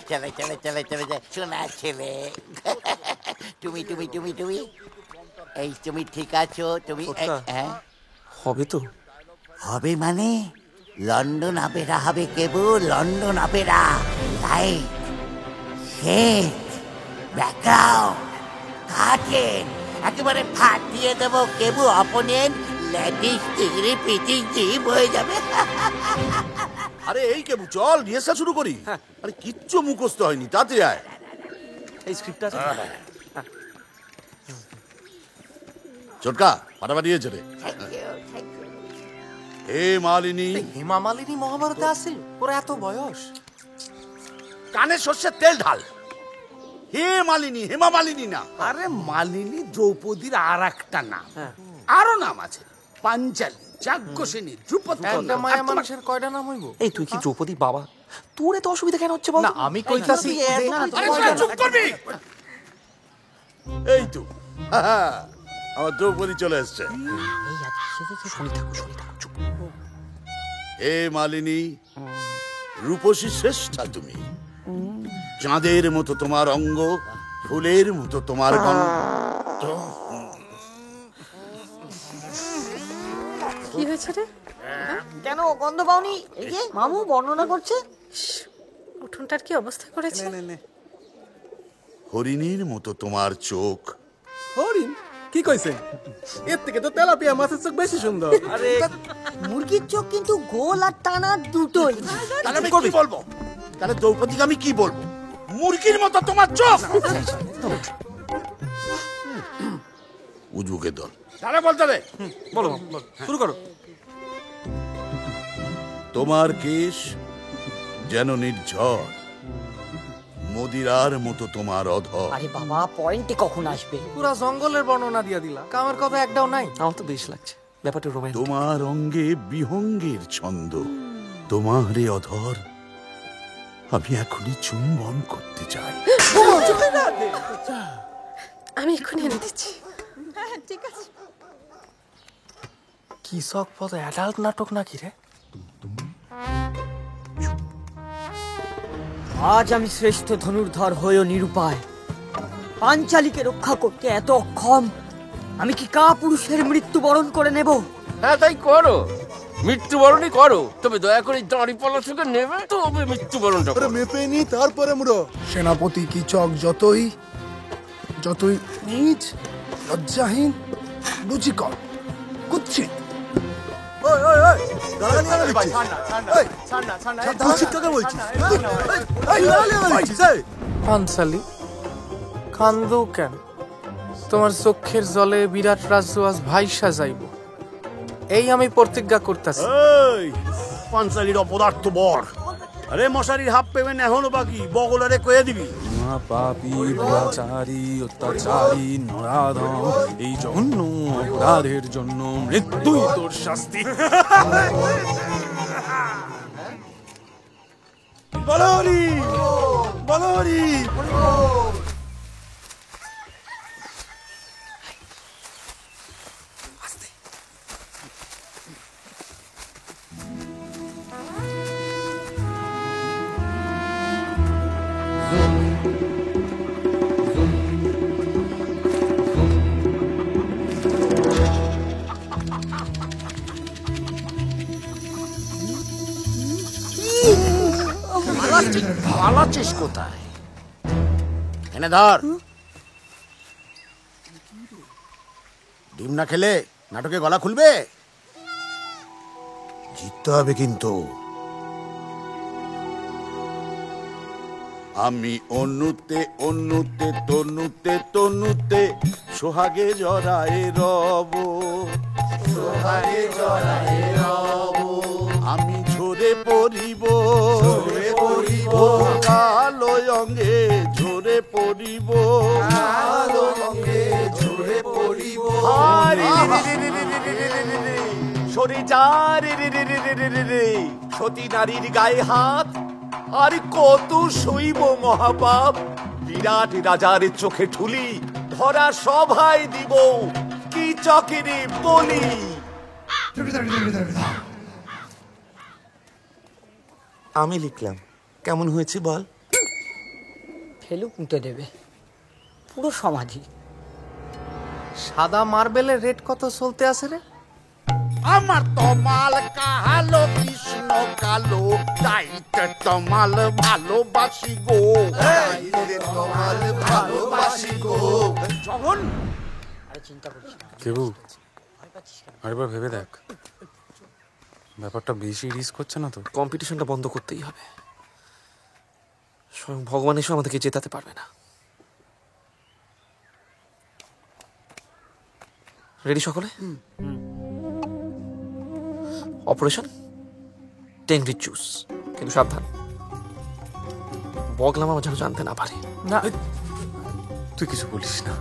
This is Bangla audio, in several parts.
চলে চলে চলে চলে যায় সোনা ছেলে। তুমি তুমি তুমি তুমি এই তুমি ঠিক আছো? তুমি হ্যাঁ হবে তো? হবে মানে লন্ডন অপেরা হবে কেবল, London opera. Light, set, background, curtain একেবারে ফাটিয়ে দেবো। কেবু অপোনেন্ট লেডিস ডিগ্রি পিটি জিপ হয়ে যাবে। আরে এই কেবু চল রিহার্সাল শুরু করি। আরে কিচ্ছু মুখস্থ হয়নি, তাতে আয়। এই স্ক্রিপ্টটা আছে। ছোটকা ফাটাফাটি হয়েছে রে। হে মালিনী। হেমা মালিনী মহাভারতে আছে? ওরা এত বয়স। কানে সর্ষের তেল ঢাল। হে মালিনী, হেমা মালিনী না। আরে মালিনী দ্রৌপদীর আর একটা নাম, আরো নাম আছে। পাঞ্চালী, যাজ্ঞসেনী, দ্রুপদ। মায়া মানুষের কয়টা নাম হইব? এই তুই কি দ্রৌপদীর বাবা? তোর এত অসুবিধা কেন হচ্ছে বল? না আমি কইতাছি চুপ করবি। এই তো আমার দ্রৌপদী চলে এসছে। হে মালিনী, রূপসী শ্রেষ্ঠা তুমি। চাঁদের মতো তোমার অঙ্গ, ফুলের মতো তোমার কণ্ঠ। কি হয়েছে রে? কেন গন্ধ পাওনি? এই যে মামু বর্ণনা করছে। উঠোনটার কি অবস্থা করেছে? হরিণীর মতো তোমার চোখ। হরিণ? কি কইছে? এর থেকে তো তেলাপিয়া মাছের চোখ বেশি সুন্দর। আরে মুরগির চোখ কিন্তু গোল আর টানা দুটোই। তাহলে আমি কি বলবো? তাহলে দ্রৌপদীকে আমি কি বলবো? মুরগির মতো তোমার চোখ। উজবুকের দল তারা বলতে রে। বলো শুরু করো। তোমার কেশ যেন নির্ঝর, মদিরার মতো তোমার অধর। আরে বাবা, পয়েন্টে কখন আসবে? পুরা জঙ্গলের বর্ণনা দিয়া দিলা, কামের কথা একটাও নাই। আমার তো বেশ লাগছে ব্যাপারটা রোম্যান্টিক। তোমার অঙ্গে বিহঙ্গের ছন্দ, তোমার এ অধর আমি এখনই চুম্বন করতে চাই। আমি এক্ষুনি এনে দিচ্ছি। ঠিক আছে। কি শখ পদ অ্যাডাল্ট নাটক নাকি রে? আজ আমি শ্রেষ্ঠ ধনুর্ধর হয়েও নিরুপায়। পাঞ্চালীকে রক্ষা করতে এত অক্ষম। আমি কি কা পুরুষের মৃত্যুবরণ করে নেব? হ্যাঁ তাই করো, মৃত্যুবরণই করো। তবে দয়া করে দাঁড়িপাল্লা থেকে নেবে তবে মৃত্যুবরণটা করো। মেপে নি তারপরে মুড়ো। সেনাপতি কি চক যতই যতই নীচ, লজ্জাহীন, রুচিকর, কুৎসিত। পাঞ্চালী কান্দো কেন? তোমার চোখের জলে বিরাট রাজ্য আজ ভাইসা যাইব, এই আমি প্রতিজ্ঞা করতেছি। পাঞ্চালীর অপদার্থ বর। আরে মশারির হাফ পেমেন্ট এখনো বাকি, বগলারে কয়ে দিবি। পাপী দুরাচারী অত্যাচারী নরাধম, এই জঘন্য অপরাধের জন্য মৃত্যুই তোর শাস্তি। বলরি বলরি। পালাচ্ছিস কোথায়? এনে ধর। ডিম না খেলে নাটকে গলা খুলবে। জিততে হবে কিন্তু। আমি অনুতে অনুতে তনুতে তনুতে সোহাগে জড়ায় রব, সোহাগে জড়ায় রব। আমি ঝরে পড়িব, ঝরে পড়িব কালো অঙ্গে, ঝরে পড়িব কালো অঙ্গে, ঝরে পড়িব। সরে যা রে রে রে রে রে রে রে, সতী নারীর গায়ে হাত, আর কত সইব মহাপাপ। বিরাট রাজার চোখে ঠুলি, ধরা সভায় দিব কি চকেরে বলি। আমি লিখলাম কেমন হয়েছে বল? ফেলু পুঁতে দেবে পুরো সমাধি। সাদা মার্বেলের রেট কত চলতে আছে রে? আমার তো মাল কালো কৃষ্ণ কালো, তাইতে তোমাল ভালোবাসি গো, তোমাল ভালোবাসি গো। জগন, আরে চিন্তা করছি না। কেবু আরেকবার ভেবে দেখ, ব্যাপারটা বেশি রিস্ক হচ্ছে না তো? কম্পিটিশনটা বন্ধ করতেই হবে। স্বয়ং ভগবান এসে আমাদেরকে জেতাতে পারবে না। রেডি সকলে? অপারেশন টেংরি জুস, কিন্তু সাবধান, বগলাম আমার যেন জানতে না পারে। না, তুই কিছু বলিস না।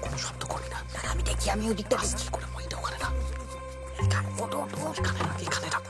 কোনো শব্দ করি না। আমি দেখি, আমি ওই দিকটা দেখছি। করে মইটা ওখানে না, এখানে রাখ।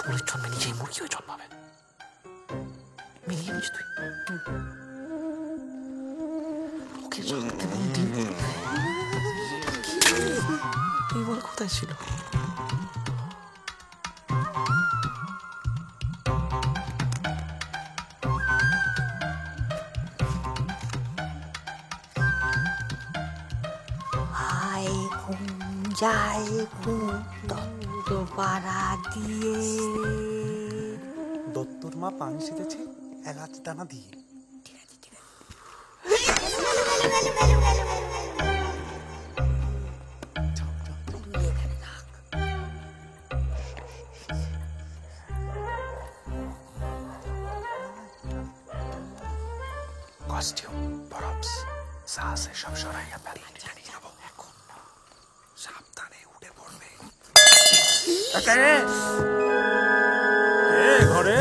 পরের জন্মে নিজেই মুরগি হয়ে জন্মাবে। মিলিয়ে নিস তুই ওকে জানতে দিন। এই বল কোথায় ছিল? আয় ঘুম যায় ঘুম দত্ত পাড়া দিয়ে। দত্তর মা পান সেজেছে এলাচ দানা দিয়ে। কস্টিউম, প্রপস, সাহসে সব সরাইয়া ফেলে জানি যাব। এখন সাবধানে উঠে পড়বে। ঘরে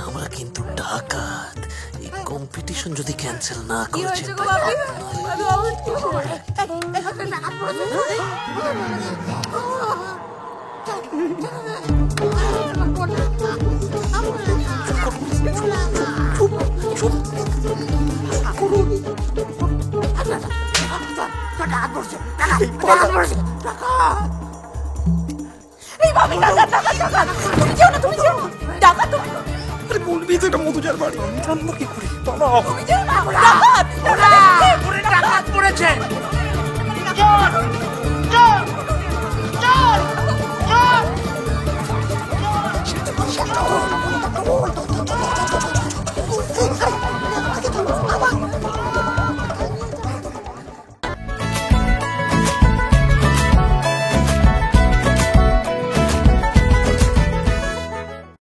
আমরা কিন্তু ডাকাত। এই কম্পিটিশন যদি ক্যান্সেল না করেছে বলবি তো এটা মধুজার বাড়ি, আমি জানবো কি করে? পড়েছে